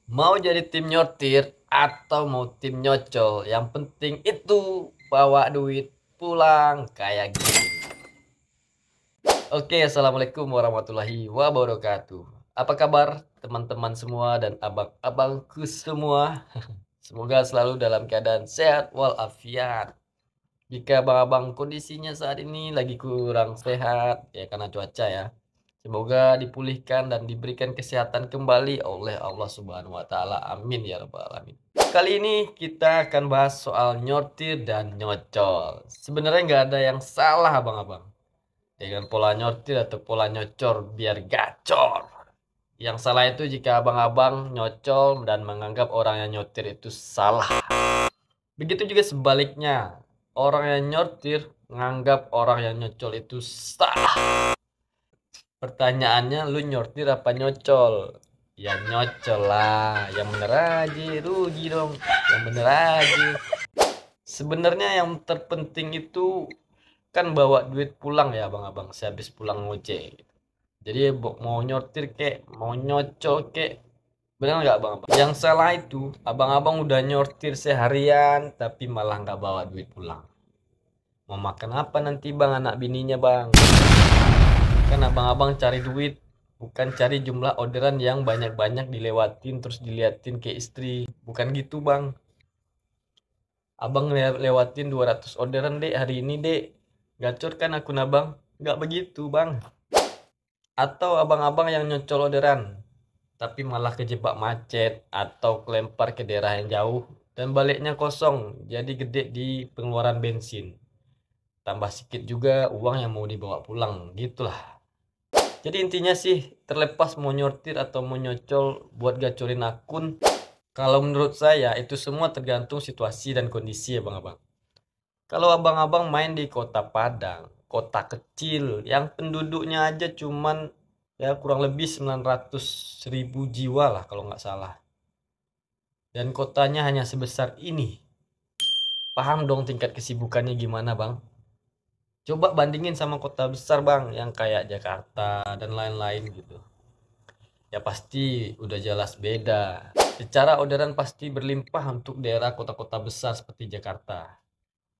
Mau jadi tim nyortir atau mau tim nyocol, yang penting itu bawa duit pulang kayak gini. Oke, assalamualaikum warahmatullahi wabarakatuh. Apa kabar teman-teman semua dan abang-abangku semua? Semoga selalu dalam keadaan sehat walafiat. Jika abang-abang kondisinya saat ini lagi kurang sehat, ya karena cuaca ya. Semoga dipulihkan dan diberikan kesehatan kembali oleh Allah Subhanahu wa taala. Amin ya rabbal alamin. Kali ini kita akan bahas soal nyortir dan nyocol. Sebenarnya nggak ada yang salah abang-abang dengan pola nyortir atau pola nyocor biar gacor. Yang salah itu jika abang-abang nyocol dan menganggap orang yang nyortir itu salah. Begitu juga sebaliknya, orang yang nyortir menganggap orang yang nyocol itu salah. Pertanyaannya, lu nyortir apa nyocol? Ya nyocol lah, yang bener aja, rugi dong, yang bener aja. Sebenarnya yang terpenting itu kan bawa duit pulang ya abang-abang, sehabis pulang ngojek. Jadi mau nyortir kek, mau nyocol kek, bener nggak abang-abang? Yang salah itu, abang-abang udah nyortir seharian, tapi malah nggak bawa duit pulang. Mau makan apa nanti bang anak bininya bang? Kan abang-abang cari duit, bukan cari jumlah orderan yang banyak-banyak dilewatin terus diliatin ke istri. Bukan gitu bang. Abang lewatin 200 orderan dek hari ini dek. Gacor kan akun abang? Nggak begitu bang. Atau abang-abang yang nyocol orderan, tapi malah kejebak macet atau kelempar ke daerah yang jauh dan baliknya kosong, jadi gede di pengeluaran bensin. Tambah sedikit juga uang yang mau dibawa pulang, gitulah. Jadi intinya sih, terlepas mau nyortir atau mau nyocol buat gacorin akun, kalau menurut saya itu semua tergantung situasi dan kondisi ya bang-abang. Kalau abang-abang main di kota Padang, kota kecil yang penduduknya aja cuman ya kurang lebih 900.000 jiwa lah kalau nggak salah. Dan kotanya hanya sebesar ini. Paham dong tingkat kesibukannya gimana bang? Coba bandingin sama kota besar bang, yang kayak Jakarta dan lain-lain gitu. Ya pasti udah jelas beda. Secara orderan pasti berlimpah untuk daerah kota-kota besar seperti Jakarta.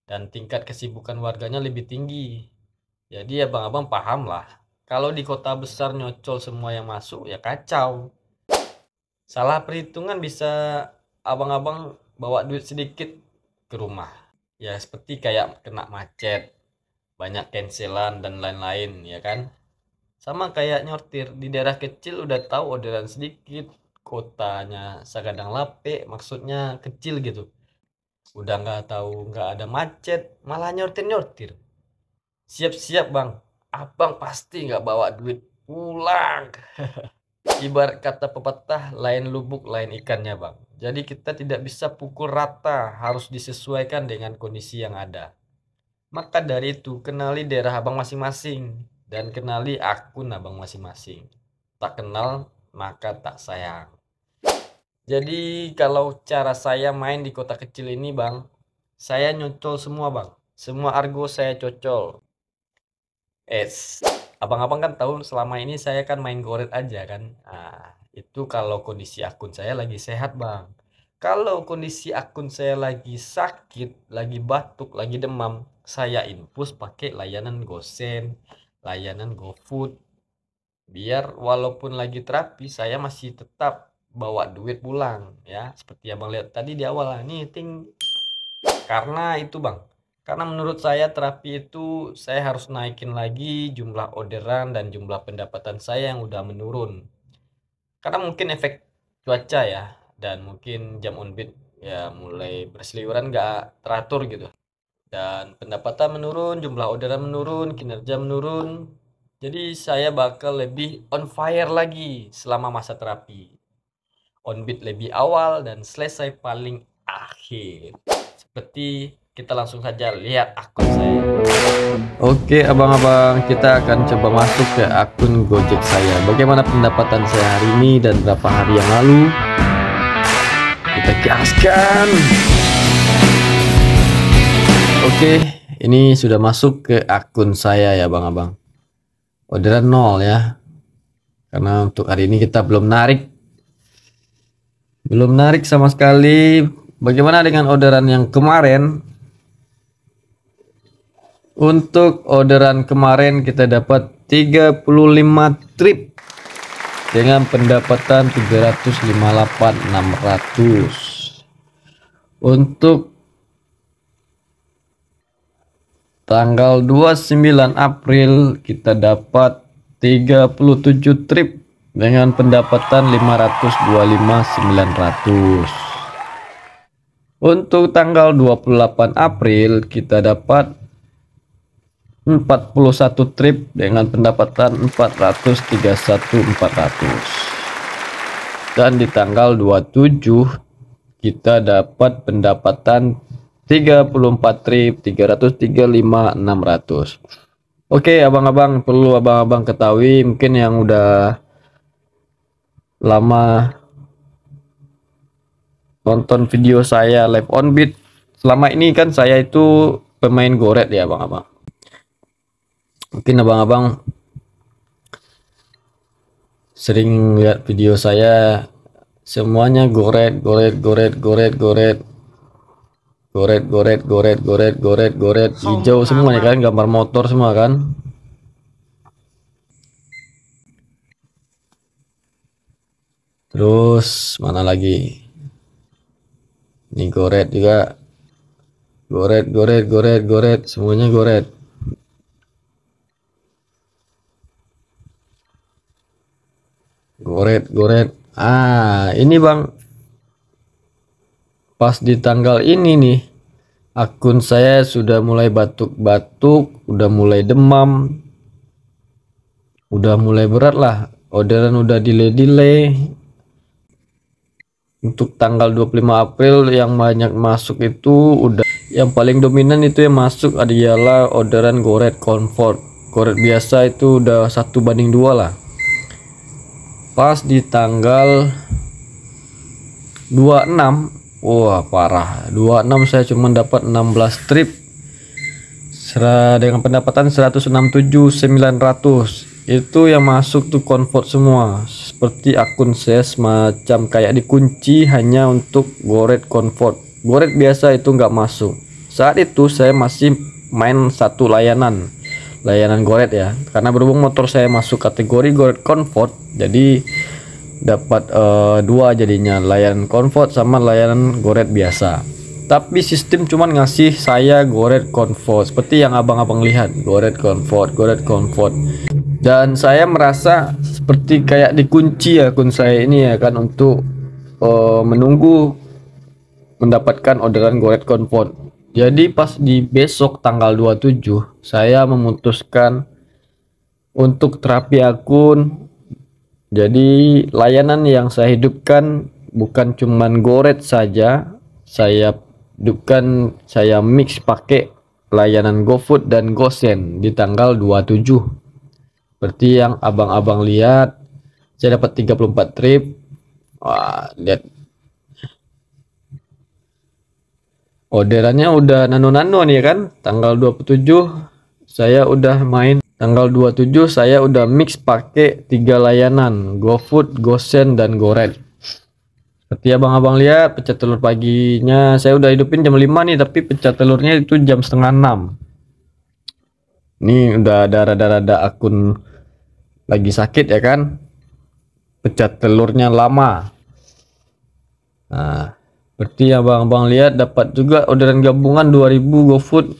Dan tingkat kesibukan warganya lebih tinggi. Jadi abang-abang paham lah. Kalau di kota besar nyocol semua yang masuk ya kacau. Salah perhitungan bisa abang-abang bawa duit sedikit ke rumah. Ya seperti kayak kena macet, banyak cancelan dan lain-lain ya kan. Sama kayak nyortir di daerah kecil udah tahu orderan sedikit, kotanya Sagadang Lape, maksudnya kecil gitu. Udah nggak tahu nggak ada macet, malah nyortir-nyortir. Siap-siap bang, abang pasti nggak bawa duit pulang. Ibarat kata pepatah, lain lubuk lain ikannya bang. Jadi kita tidak bisa pukul rata, harus disesuaikan dengan kondisi yang ada. Maka dari itu, kenali daerah abang masing-masing dan kenali akun abang masing-masing. Tak kenal, maka tak sayang. Jadi kalau cara saya main di kota kecil ini bang, saya nyocol semua bang. Semua argo saya cocol. Abang-abang kan tahu selama ini saya kan main goret aja kan. Nah, itu kalau kondisi akun saya lagi sehat bang. Kalau kondisi akun saya lagi sakit, lagi batuk, lagi demam, saya infus pakai layanan GoSend, layanan GoFood. Biar walaupun lagi terapi, saya masih tetap bawa duit pulang ya. Seperti abang lihat tadi di awal lah, nih ting. Karena itu bang, karena menurut saya terapi itu saya harus naikin lagi jumlah orderan dan jumlah pendapatan saya yang udah menurun. Karena mungkin efek cuaca ya, dan mungkin jam on beat ya mulai berseliweran gak teratur gitu. Dan pendapatan menurun, jumlah orderan menurun, kinerja menurun. Jadi saya bakal lebih on fire lagi selama masa terapi. On beat lebih awal dan selesai paling akhir. Seperti kita langsung saja lihat akun saya. Oke abang-abang, kita akan coba masuk ke akun Gojek saya. Bagaimana pendapatan saya hari ini dan berapa hari yang lalu? Kita gaskan. Oke, ini sudah masuk ke akun saya ya abang-abang. Orderan 0 ya. Karena untuk hari ini kita belum narik. Belum narik sama sekali. Bagaimana dengan orderan yang kemarin? Untuk orderan kemarin kita dapat 35 trip dengan pendapatan 358.600. Untuk tanggal 29 April kita dapat 37 trip dengan pendapatan 525.900. Untuk tanggal 28 April kita dapat 41 trip dengan pendapatan 431.400. Dan di tanggal 27 kita dapat pendapatan 34 trip 335.600. Oke, abang-abang, perlu abang-abang ketahui, mungkin yang udah lama nonton video saya live on beat, selama ini kan saya itu pemain goret ya abang-abang. Mungkin abang-abang sering lihat video saya, semuanya goret hijau semuanya kan, gambar motor semua kan. Terus mana lagi, ini goret juga, goret semuanya goret. Ini bang, pas di tanggal ini nih akun saya sudah mulai batuk-batuk, udah mulai demam, udah mulai berat lah, orderan udah delay. Untuk tanggal 25 April yang banyak masuk itu udah, yang paling dominan itu yang masuk adalah orderan goret comfort. Goret biasa itu udah 1:2 lah. Pas di tanggal 26, wah parah, 26 saya cuma dapat 16 trip dengan pendapatan 167.900. Itu yang masuk tuh comfort semua, seperti akun saya semacam kayak dikunci hanya untuk goret comfort. Goret biasa itu nggak masuk. Saat itu saya masih main satu layanan goret ya, karena berhubung motor saya masuk kategori goret comfort, jadi dapat dua jadinya, layanan comfort sama layanan goret biasa. Tapi sistem cuman ngasih saya goret comfort, seperti yang abang-abang lihat, goret comfort. Dan saya merasa seperti kayak dikunci akun saya ini ya kan, untuk menunggu mendapatkan orderan goret comfort. Jadi pas di besok tanggal 27 saya memutuskan untuk terapi akun. Jadi layanan yang saya hidupkan bukan cuman goret saja, saya hidupkan, saya mix pakai layanan GoFood dan GoSend di tanggal 27. Seperti yang abang-abang lihat, saya dapat 34 trip. Wah, lihat orderannya udah nano nih kan. Tanggal 27 saya udah main, tanggal 27 saya udah mix pakai 3 layanan, GoFood, GoSend dan GoRed. Seperti abang-abang lihat, pecah telur paginya saya udah hidupin jam 5 nih, tapi pecah telurnya itu jam setengah 6. Ini udah ada rada-rada akun lagi sakit ya kan, pecah telurnya lama. Nah, seperti abang-abang lihat, dapat juga orderan gabungan 2000 GoFood.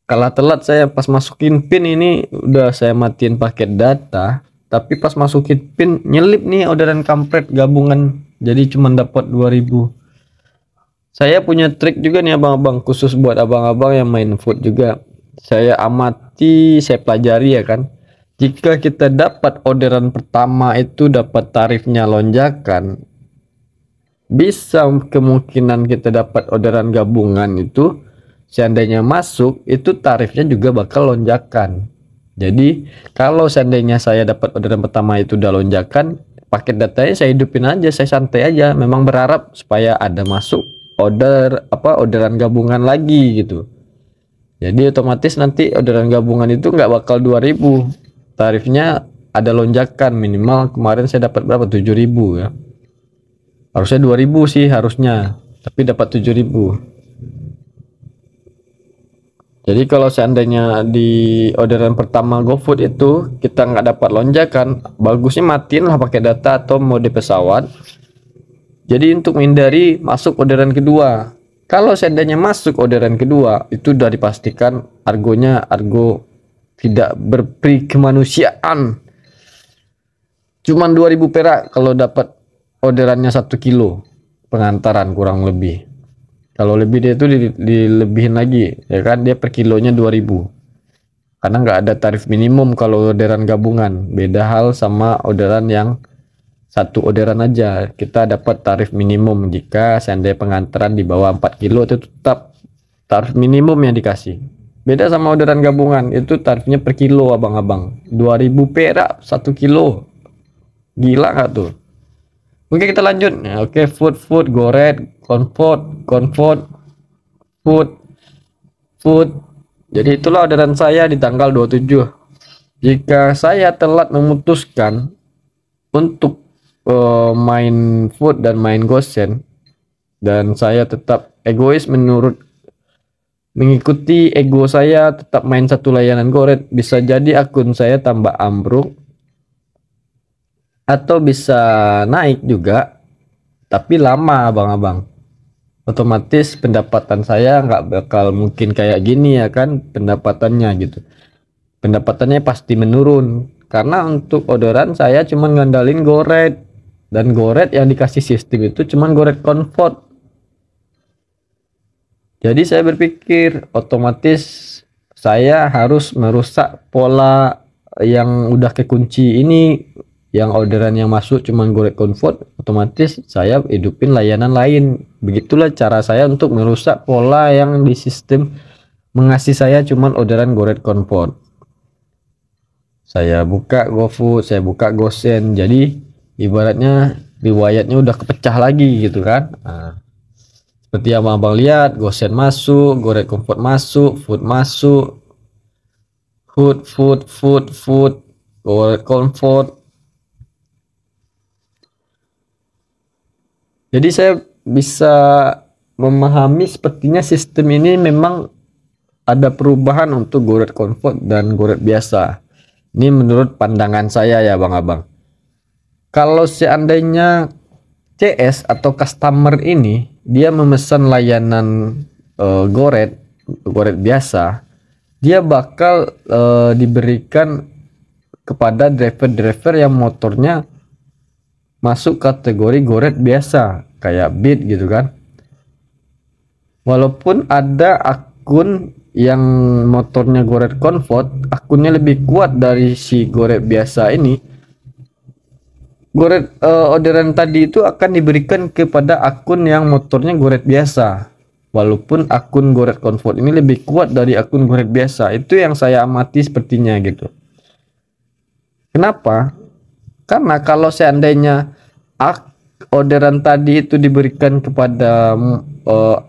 Kalah telat saya pas masukin pin, ini udah saya matiin paket data, tapi pas masukin pin nyelip nih orderan kampret gabungan, jadi cuma dapat 2000. Saya punya trik juga nih abang-abang, khusus buat abang-abang yang main food juga. Saya amati, saya pelajari ya kan. Jika kita dapat orderan pertama itu dapat tarifnya lonjakan, bisa kemungkinan kita dapat orderan gabungan itu seandainya masuk itu tarifnya juga bakal lonjakan. Jadi kalau seandainya saya dapat orderan pertama itu udah lonjakan, paket datanya saya hidupin aja, saya santai aja, memang berharap supaya ada masuk orderan gabungan lagi gitu. Jadi otomatis nanti orderan gabungan itu nggak bakal 2000, tarifnya ada lonjakan. Minimal kemarin saya dapat berapa, 7000 ya. Harusnya 2000 sih harusnya, tapi dapat 7000. Jadi kalau seandainya di orderan pertama GoFood itu kita nggak dapat lonjakan, bagusnya matiin lah pakai data atau mode pesawat. Jadi untuk menghindari masuk orderan kedua. Kalau seandainya masuk orderan kedua, itu udah dipastikan argonya argo tidak berperi kemanusiaan. Cuman 2000 perak kalau dapat orderannya 1 kilo pengantaran kurang lebih. Kalau lebih dia itu dilebihin lagi, ya kan, dia per kilonya 2000. Karena nggak ada tarif minimum kalau orderan gabungan. Beda hal sama orderan yang satu orderan aja. Kita dapat tarif minimum jika seandainya pengantaran di bawah 4 kilo itu tetap tarif minimum yang dikasih. Beda sama orderan gabungan, itu tarifnya per kilo abang-abang. 2000 perak 1 kilo. Gila nggak tuh? Oke, kita lanjut. Oke, food, goret, comfort, food. Jadi itulah orderan saya di tanggal 27. Jika saya telat memutuskan untuk main food dan main gosen, dan saya tetap egois mengikuti ego saya, tetap main satu layanan goret, bisa jadi akun saya tambah ambruk atau bisa naik juga, tapi lama abang-abang. Otomatis pendapatan saya nggak bakal mungkin kayak gini ya kan, pendapatannya gitu. Pendapatannya pasti menurun karena untuk orderan saya cuma ngandalin goret, dan goret yang dikasih sistem itu cuma goret comfort. Jadi saya berpikir otomatis saya harus merusak pola yang udah kekunci ini. Yang orderan yang masuk cuman goret comfort, otomatis saya hidupin layanan lain. Begitulah cara saya untuk merusak pola yang di sistem mengasih saya cuman orderan goret comfort. Saya buka GoFood, saya buka Gosen, jadi ibaratnya riwayatnya udah kepecah lagi gitu kan. Nah, seperti yang abang lihat, Gosen masuk, goret comfort masuk, food masuk, food, goret comfort. Jadi saya bisa memahami sepertinya sistem ini memang ada perubahan untuk goret comfort dan goret biasa. Ini menurut pandangan saya ya bang-abang. Kalau seandainya CS atau customer ini dia memesan layanan goret biasa, dia bakal diberikan kepada driver-driver yang motornya masuk kategori goret biasa kayak Beat gitu kan. Walaupun ada akun yang motornya goret comfort, akunnya lebih kuat dari si goret biasa ini, goret orderan tadi itu akan diberikan kepada akun yang motornya goret biasa. Walaupun akun goret comfort ini lebih kuat dari akun goret biasa. Itu yang saya amati sepertinya gitu. Kenapa? Karena kalau seandainya orderan tadi itu diberikan kepada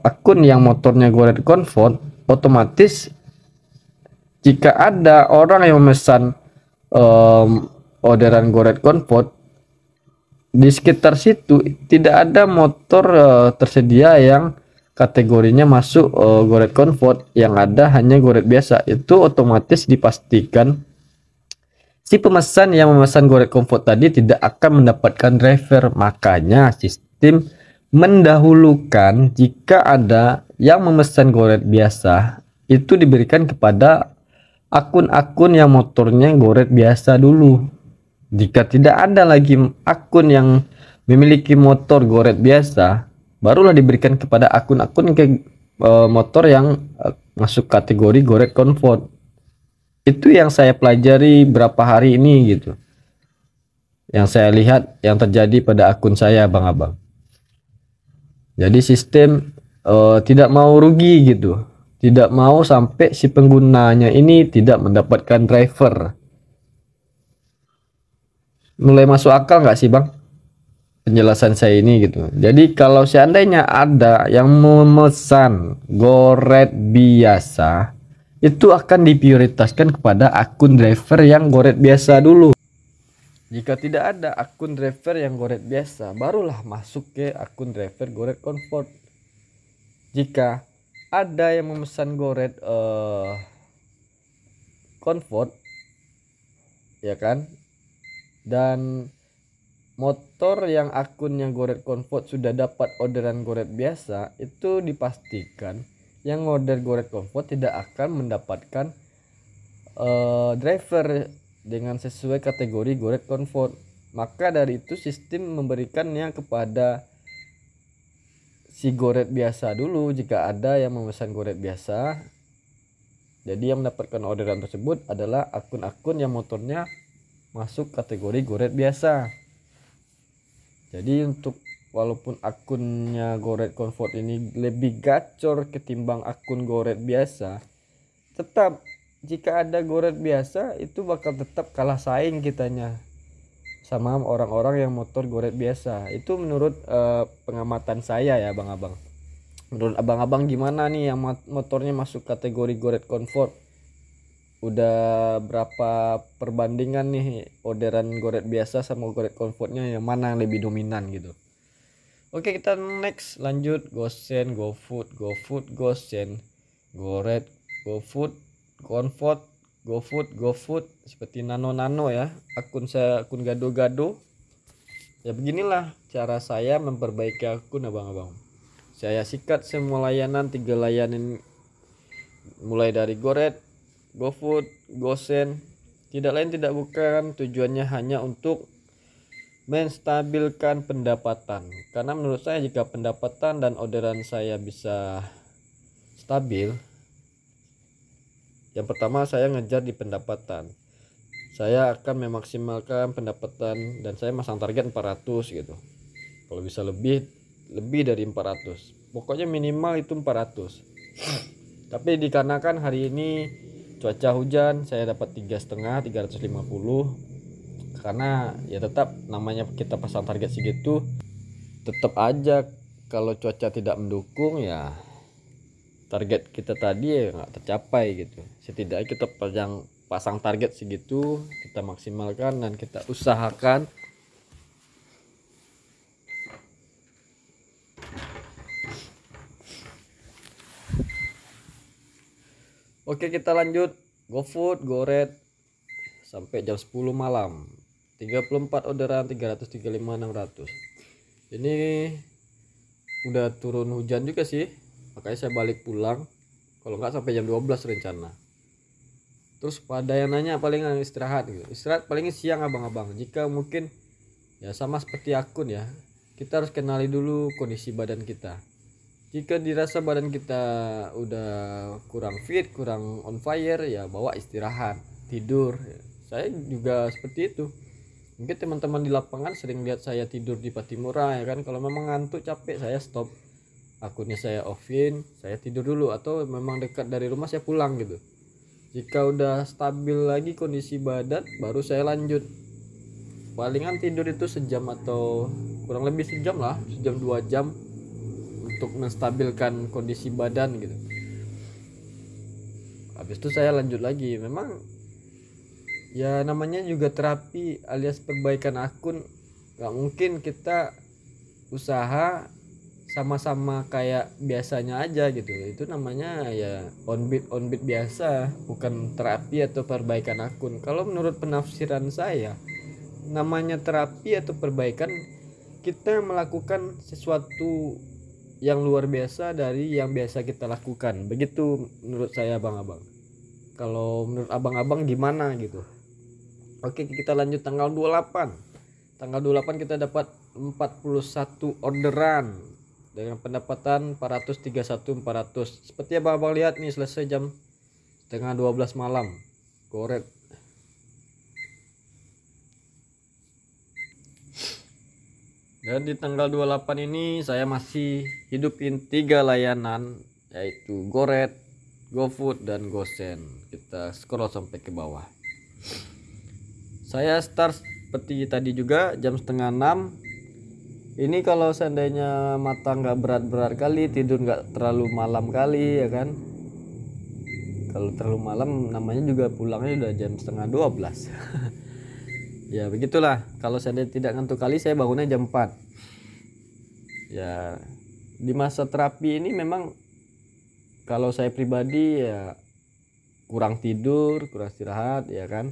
akun yang motornya goret comfort, otomatis jika ada orang yang memesan orderan goret comfort, di sekitar situ tidak ada motor tersedia yang kategorinya masuk goret comfort, yang ada hanya goret biasa. Itu otomatis dipastikan si pemesan yang memesan goret comfort tadi tidak akan mendapatkan driver. Makanya sistem mendahulukan jika ada yang memesan goret biasa itu diberikan kepada akun-akun yang motornya goret biasa dulu. Jika tidak ada lagi akun yang memiliki motor goret biasa, barulah diberikan kepada akun-akun motor yang masuk kategori goret comfort. Itu yang saya pelajari berapa hari ini gitu, yang saya lihat yang terjadi pada akun saya abang-abang. Jadi sistem tidak mau rugi gitu, tidak mau sampai si penggunanya ini tidak mendapatkan driver. Mulai masuk akal nggak sih bang penjelasan saya ini gitu? Jadi kalau seandainya ada yang memesan goret biasa, itu akan diprioritaskan kepada akun driver yang goret biasa dulu. Jika tidak ada akun driver yang Goret biasa, barulah masuk ke akun driver Goret Comfort. Jika ada yang memesan Goret Comfort, ya kan, dan motor yang akunnya Goret Comfort sudah dapat orderan Goret biasa, itu dipastikan yang order Goret Comfort tidak akan mendapatkan driver dengan sesuai kategori Goret Comfort. Maka dari itu sistem memberikannya kepada si Goret biasa dulu. Jika ada yang memesan Goret biasa, jadi yang mendapatkan orderan tersebut adalah akun-akun yang motornya masuk kategori Goret biasa. Jadi untuk walaupun akunnya Goret Comfort ini lebih gacor ketimbang akun Goret biasa, tetap jika ada Goret biasa itu bakal tetap kalah saing kitanya sama orang-orang yang motor Goret biasa. Itu menurut pengamatan saya ya abang-abang. Menurut abang-abang gimana nih yang motornya masuk kategori Goret Comfort? Udah berapa perbandingan nih orderan Goret biasa sama Goret Comfortnya, yang mana yang lebih dominan gitu? Oke, kita next lanjut. Gosen, GoFood, GoFood, Gosen, Goret, GoFood, Comfort, GoFood, seperti nano ya. Akun saya akun gado-gado. Ya beginilah cara saya memperbaiki akun abang-abang. Saya sikat semua layanan, 3 layanan mulai dari Goret, GoFood, Gosen. Tidak lain tidak bukan, tujuannya hanya untuk menstabilkan pendapatan. Karena menurut saya jika pendapatan dan orderan saya bisa stabil, yang pertama saya ngejar di pendapatan. Saya akan memaksimalkan pendapatan dan saya masang target 400 gitu. Kalau bisa lebih dari 400. Pokoknya minimal itu 400. Tapi dikarenakan hari ini cuaca hujan, saya dapat 3,5 350. Karena ya tetap namanya kita pasang target segitu, tetap aja kalau cuaca tidak mendukung ya target kita tadi ya nggak tercapai gitu. Setidaknya kita pasang target segitu, kita maksimalkan dan kita usahakan Oke, kita lanjut. GoFood, Goret sampai jam 10 malam. 34 orderan, 335 600. Ini udah turun hujan juga sih. Makanya saya balik pulang. Kalau nggak sampai jam 12 rencana. Terus pada yang nanya paling istirahat gitu. Istirahat paling siang abang-abang. Jika mungkin ya sama seperti akun ya. Kita harus kenali dulu kondisi badan kita. Jika dirasa badan kita udah kurang fit, kurang on fire, ya bawa istirahat, tidur. Saya juga seperti itu. Mungkin teman-teman di lapangan sering lihat saya tidur di Patimura ya kan. Kalau memang ngantuk capek saya stop. Akunnya saya offin, saya tidur dulu, atau memang dekat dari rumah saya pulang gitu. Jika udah stabil lagi kondisi badan, baru saya lanjut. Palingan tidur itu sejam atau kurang lebih sejam lah, sejam 2 jam. Untuk menstabilkan kondisi badan gitu. Habis itu saya lanjut lagi. Memang ya namanya juga terapi alias perbaikan akun. Gak mungkin kita usaha sama-sama kayak biasanya aja gitu. Itu namanya ya on beat biasa, bukan terapi atau perbaikan akun. Kalau menurut penafsiran saya, namanya terapi atau perbaikan, kita melakukan sesuatu yang luar biasa dari yang biasa kita lakukan. Begitu menurut saya abang-abang. Kalau menurut abang-abang gimana gitu? Oke, kita lanjut tanggal 28. Tanggal 28 kita dapat 41 orderan dengan pendapatan 431 400. Seperti abang-abang lihat nih, selesai jam setengah 12 malam. Goret. Dan di tanggal 28 ini saya masih hidupin 3 layanan, yaitu Goret, GoFood, dan Gosen. Kita scroll sampai ke bawah. Saya start seperti tadi juga jam setengah 6. Ini kalau seandainya mata nggak berat-berat kali, tidur nggak terlalu malam kali ya kan. Kalau terlalu malam namanya juga pulangnya udah jam setengah 12. Ya begitulah, kalau saya tidak ngantuk kali saya bangunnya jam 4. Ya di masa terapi ini memang kalau saya pribadi ya kurang tidur, kurang istirahat ya kan.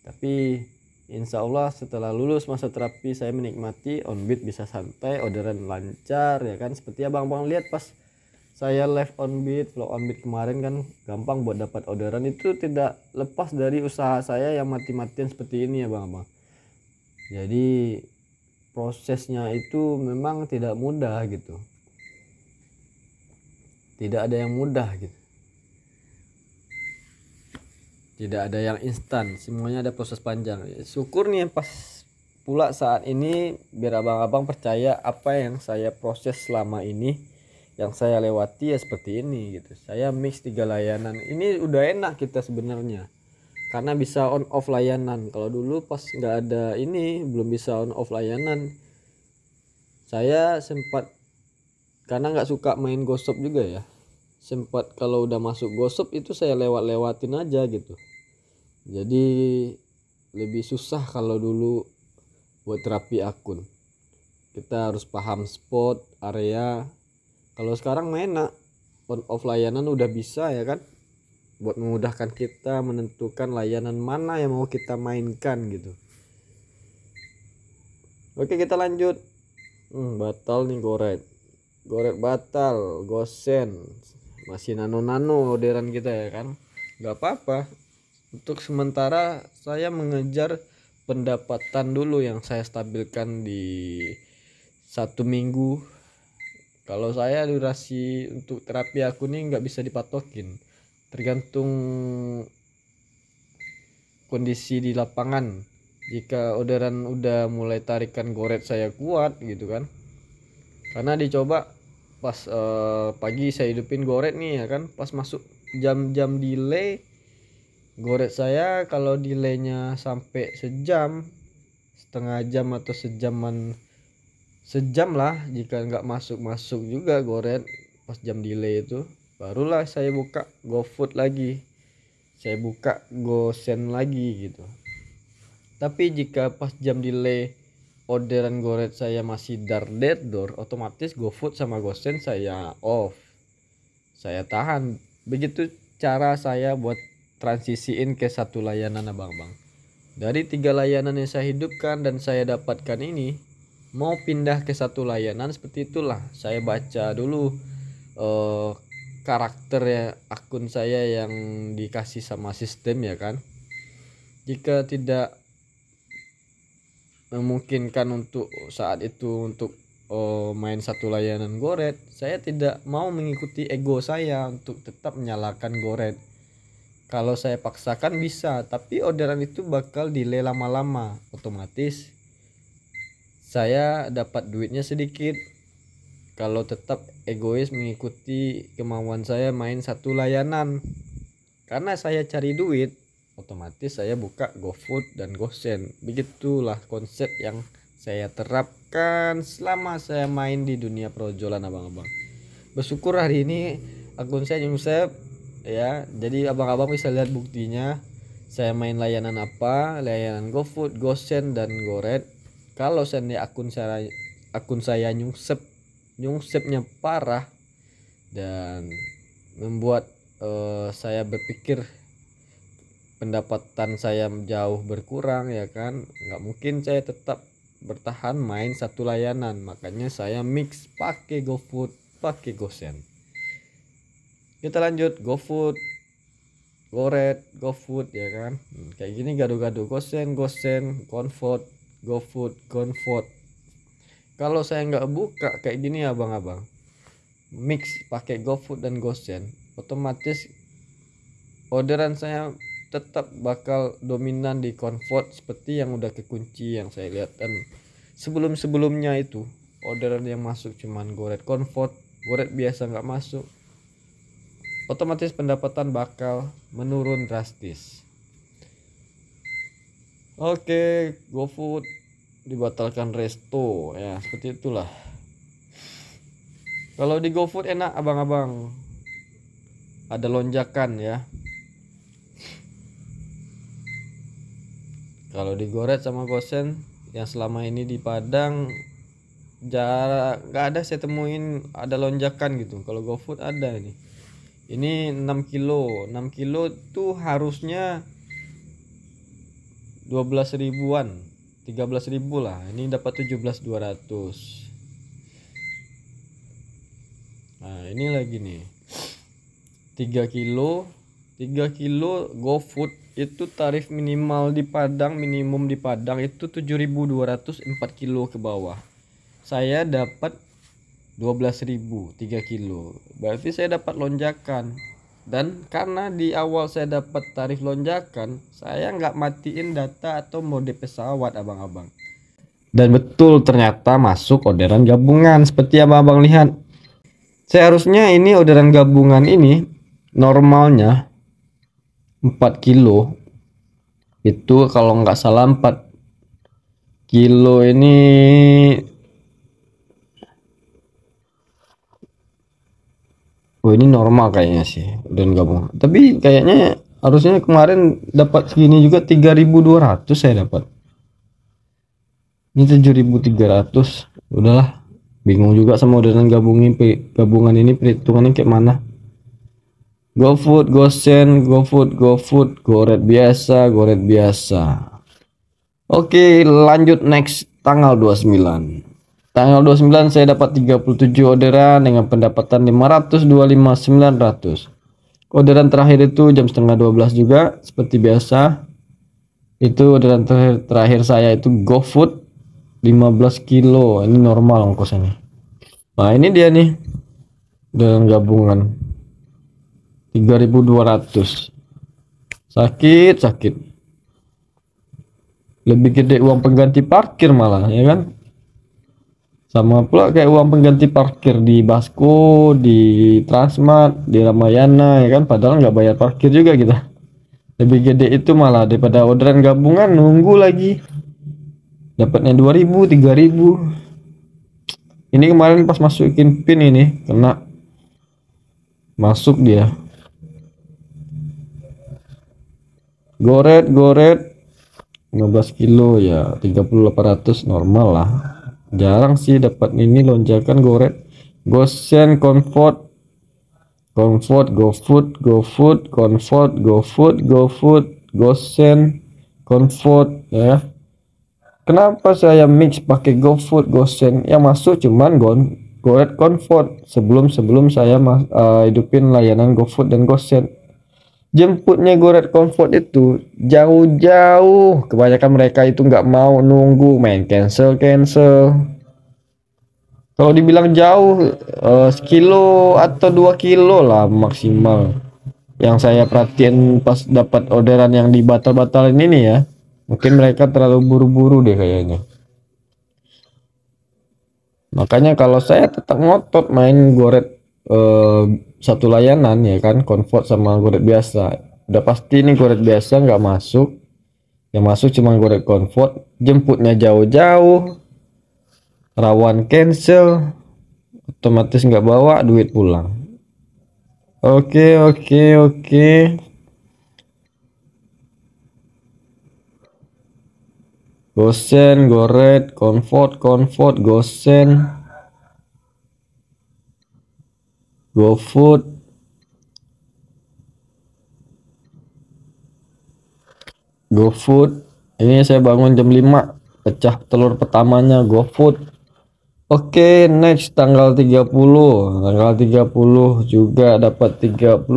Tapi insya Allah setelah lulus masa terapi saya menikmati, on beat bisa santai, orderan lancar ya kan. Seperti abang-abang lihat pas saya live on beat, flow on beat kemarin kan gampang buat dapat orderan, itu tidak lepas dari usaha saya yang mati-matian seperti ini ya bang-bang. Jadi prosesnya itu memang tidak mudah gitu. Tidak ada yang mudah gitu. Tidak ada yang instan, semuanya ada proses panjang. Syukur nih pas pula saat ini biar abang-abang percaya apa yang saya proses selama ini, yang saya lewati ya seperti ini gitu. Saya mix 3 layanan. Ini udah enak kita sebenarnya. Karena bisa on off layanan. Kalau dulu pas nggak ada ini belum bisa on off layanan. Saya sempat, karena nggak suka main gosip juga ya, sempat kalau udah masuk gosip itu saya lewatin aja gitu. Jadi lebih susah kalau dulu buat terapi akun. Kita harus paham spot, area. Kalau sekarang enak, on off layanan udah bisa ya kan, buat memudahkan kita menentukan layanan mana yang mau kita mainkan gitu. Oke kita lanjut. Batal nih goret batal, gosen, masih nano orderan kita ya kan. Nggak apa-apa, untuk sementara saya mengejar pendapatan dulu yang saya stabilkan di 1 minggu. Kalau saya durasi untuk terapi aku nih nggak bisa dipatokin, tergantung kondisi di lapangan. Jika orderan udah mulai tarikan goret saya kuat gitu kan, karena dicoba pas pagi saya hidupin goret nih ya kan, pas masuk jam-jam delay goret saya, kalau delaynya sampai sejam, setengah jam atau sejam lah, jika nggak masuk juga goret pas jam delay itu, barulah saya buka GoFood lagi, saya buka GoSend lagi gitu. Tapi jika pas jam delay orderan goret saya masih dar otomatis GoFood sama GoSend saya off, saya tahan. Begitu cara saya buat transisiin ke satu layanan abang-abang. Dari 3 layanan yang saya hidupkan dan saya dapatkan ini, mau pindah ke satu layanan seperti itulah. Saya baca dulu karakter ya akun saya yang dikasih sama sistem ya kan. Jika tidak memungkinkan untuk saat itu untuk main satu layanan goret, saya tidak mau mengikuti ego saya untuk tetap menyalakan goret. Kalau saya paksakan bisa, tapi orderan itu bakal delay lama-lama, otomatis saya dapat duitnya sedikit. Kalau tetap egois mengikuti kemauan saya main satu layanan, karena saya cari duit, otomatis saya buka GoFood dan GoSend. Begitulah konsep yang saya terapkan selama saya main di dunia projolan abang-abang. Bersyukur hari ini akun saya nyungsep ya, jadi abang-abang bisa lihat buktinya saya main layanan apa, layanan GoFood, GoSend dan Goret. Kalau seandainya akun saya nyungsepnya parah dan membuat saya berpikir pendapatan saya jauh berkurang ya kan, nggak mungkin saya tetap bertahan main satu layanan. Makanya saya mix pakai GoFood, pakai GoSend. Kita lanjut GoFood, Goret, GoFood ya kan. Kayak gini gado-gado, GoSend, Comfort, GoFood, Comfort. Kalau saya nggak buka kayak gini ya abang-abang, mix pakai GoFood dan GoSend, otomatis orderan saya tetap bakal dominan di Comfort seperti yang udah kekunci yang saya lihat. Dan sebelumnya itu orderan yang masuk cuman Goret Comfort, Goret biasa nggak masuk, otomatis pendapatan bakal menurun drastis. Oke, GoFood dibatalkan resto ya, seperti itulah. Kalau di GoFood enak abang-abang, ada lonjakan ya. Kalau di Goret sama Gosen yang selama ini di Padang jarak nggak ada saya temuin ada lonjakan gitu. Kalau GoFood ada ini. Ini 6 kilo. 6 kilo tuh harusnya 12 ribuan. 13 ribu lah. Ini dapat 17.200. Nah, ini lagi nih. 3 kilo. 3 kilo GoFood itu tarif minimal di Padang, minimum di Padang itu 7.200 4 kilo ke bawah. Saya dapat 12.000 3 kilo. Berarti saya dapat lonjakan. Dan karena di awal saya dapat tarif lonjakan, saya nggak matiin data atau mode pesawat abang-abang. Dan betul ternyata masuk orderan gabungan seperti abang-abang lihat. Seharusnya ini orderan gabungan ini normalnya 4 kilo. Itu kalau nggak salah 4 kilo ini ini normal kayaknya sih dan gabung. Tapi kayaknya harusnya kemarin dapat segini juga 3.200 saya dapat. Ini 7.300. Udahlah, bingung juga sama orderan gabungan ini perhitungannya kayak mana. GoFood, GoSend, GoFood, Goret biasa, Goret biasa. Oke, lanjut next tanggal 29. Tanggal 29 saya dapat 37 orderan dengan pendapatan 525.900. Orderan terakhir itu jam setengah 12 juga seperti biasa. Itu orderan terakhir saya itu GoFood 15 kilo. Ini normal ongkosnya. Nah, ini dia nih. Orderan gabungan 3.200. Sakit. Lebih gede uang pengganti parkir malah, ya kan? Sama pula kayak uang pengganti parkir di Basko, di Transmart, di Ramayana, ya kan? Padahal nggak bayar parkir juga kita. Lebih gede itu malah daripada orderan gabungan nunggu lagi. Dapatnya 2.000, 3.000. Ini kemarin pas masukin pin ini kena masuk dia. Goret 15 kilo ya 3.800 normal lah. Jarang sih dapat ini lonjakan Goret. GoSend, GoFood, GoFood, GoSend, GoFood ya. Kenapa saya mix pakai GoFood, GoSend? Yang masuk cuman Goret, GoFood. Sebelum saya hidupin layanan GoFood dan GoSend. Jemputnya Goret Comfort itu jauh-jauh. Kebanyakan mereka itu nggak mau nunggu, main cancel. Kalau dibilang jauh, sekilo atau 2 kilo lah maksimal. Yang saya perhatiin pas dapat orderan yang dibatal-batalin ini ya. Mungkin mereka terlalu buru-buru deh kayaknya. Makanya kalau saya tetap ngotot main Goret satu layanan ya kan, Comfort sama Goret biasa, udah pasti ini Goret biasa nggak masuk, yang masuk cuma Goret Comfort. Jemputnya jauh-jauh, rawan cancel, otomatis nggak bawa duit pulang. Oke. GoSend, Goret, Comfort, GoSend, GoFood, ini saya bangun jam 5, pecah telur pertamanya GoFood. Oke, next tanggal 30 juga dapat 35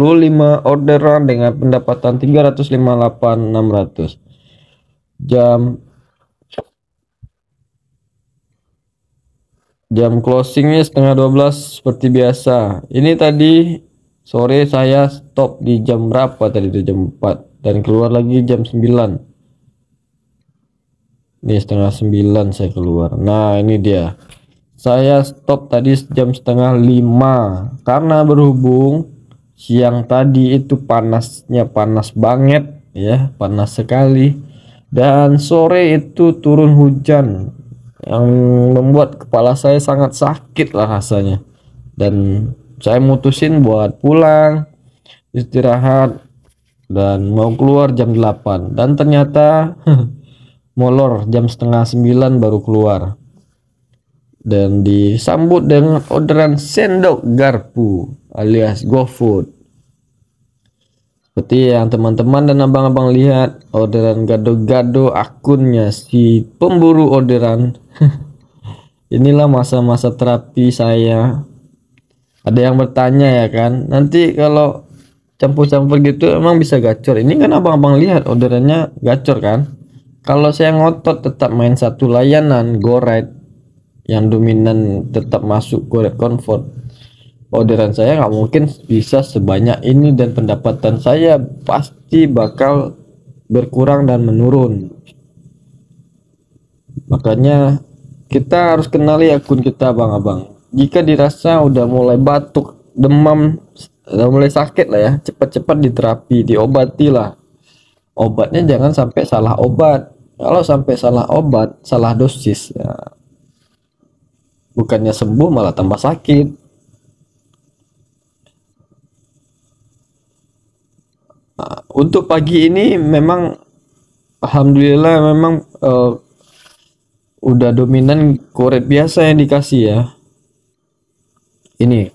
orderan dengan pendapatan 358.600. Jam closingnya setengah 12 seperti biasa. Ini tadi sore saya stop di jam berapa tadi? Itu jam 4 dan keluar lagi jam 9. Ini setengah 9 saya keluar. Nah, ini dia. Saya stop tadi jam setengah 5 karena berhubung siang tadi itu panasnya panas banget ya, panas sekali. Dan sore itu turun hujan yang membuat kepala saya sangat sakit lah rasanya, dan saya mutusin buat pulang istirahat dan mau keluar jam 8, dan ternyata molor jam setengah 9 baru keluar, dan disambut dengan orderan sendok garpu alias GoFood. Seperti yang teman-teman dan abang-abang lihat, orderan gado-gado akunnya si pemburu orderan. Inilah masa-masa terapi saya. Ada yang bertanya ya kan, nanti kalau campur-campur gitu emang bisa gacor? Ini kan abang-abang lihat orderannya gacor kan. Kalau saya ngotot tetap main satu layanan GoRide yang dominan tetap masuk GoRide Comfort, orderan saya nggak mungkin bisa sebanyak ini dan pendapatan saya pasti bakal berkurang dan menurun. Makanya kita harus kenali akun kita abang-abang. Jika dirasa udah mulai batuk, demam, udah mulai sakit lah ya, cepat-cepat diterapi, diobati lah. Obatnya jangan sampai salah obat. Kalau sampai salah obat, salah dosis ya, bukannya sembuh malah tambah sakit. Nah, untuk pagi ini memang alhamdulillah memang udah dominan GoRide biasa yang dikasih ya. Ini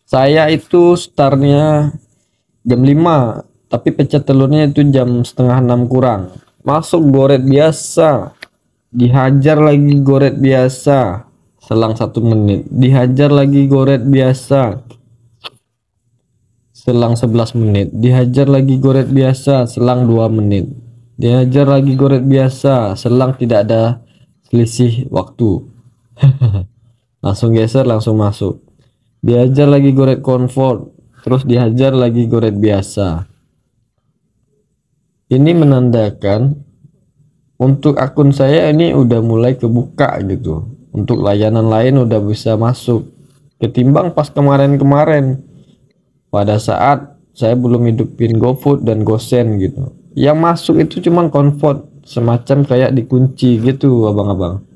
saya itu startnya jam 5, tapi pecah telurnya itu jam setengah 6 kurang. Masuk GoRide biasa, dihajar lagi GoRide biasa selang 1 menit, dihajar lagi GoRide biasa selang 11 menit, dihajar lagi GoRide biasa selang 2 menit, dihajar lagi GoRide biasa selang tidak ada selisih waktu. Langsung geser, langsung masuk, dihajar lagi GoRide Comfort, terus dihajar lagi GoRide biasa. Ini menandakan untuk akun saya ini udah mulai kebuka gitu, untuk layanan lain udah bisa masuk, ketimbang pas kemarin-kemarin pada saat saya belum hidupin GoFood dan GoSend gitu. Yang masuk itu cuman Comfort, semacam kayak dikunci gitu abang-abang.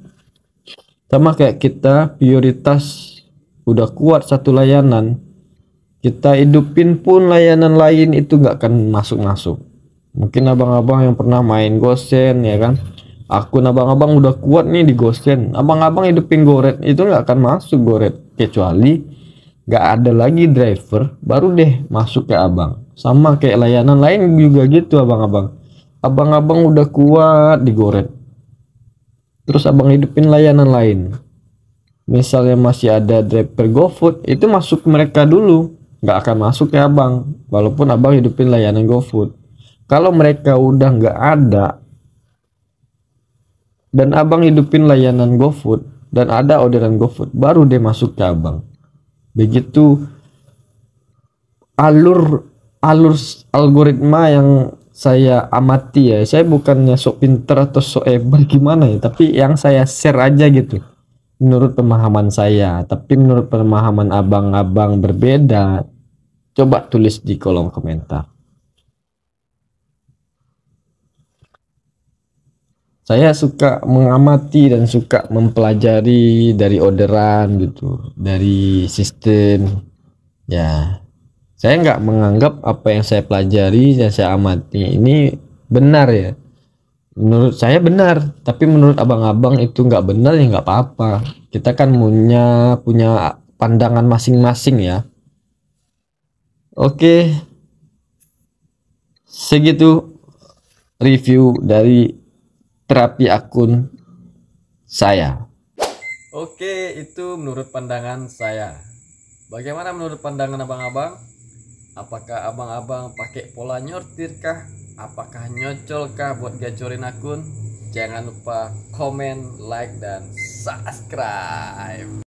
Sama kayak kita prioritas udah kuat satu layanan, kita hidupin pun layanan lain itu nggak akan masuk-masuk. Mungkin abang-abang yang pernah main GoSend ya kan, akun abang-abang udah kuat nih di GoSend, abang-abang hidupin GoRide itu nggak akan masuk GoRide, kecuali nggak ada lagi driver baru deh masuk ke abang. Sama kayak layanan lain juga gitu abang-abang. Abang-abang udah kuat di GoRide, terus abang hidupin layanan lain, misalnya masih ada driver GoFood, itu masuk ke mereka dulu, nggak akan masuk ke abang walaupun abang hidupin layanan GoFood. Kalau mereka udah nggak ada dan abang hidupin layanan GoFood dan ada orderan GoFood, baru deh masuk ke abang. Begitu alur algoritma yang saya amati ya. Saya bukannya sok pinter atau sok hebat gimana ya, tapi yang saya share aja gitu menurut pemahaman saya. Tapi menurut pemahaman abang-abang berbeda, coba tulis di kolom komentar. Saya suka mengamati dan suka mempelajari dari orderan gitu, dari sistem ya. Saya nggak menganggap apa yang saya pelajari dan saya amati ini benar ya. Menurut saya benar, tapi menurut abang-abang itu nggak benar ya nggak apa-apa. Kita kan punya pandangan masing-masing ya. Oke, segitu review dari terapi akun saya. Oke, itu menurut pandangan saya. Bagaimana menurut pandangan abang-abang? Apakah abang-abang pakai pola nyortir kah? Apakah nyocol kah buat gacorin akun? Jangan lupa komen, like, dan subscribe.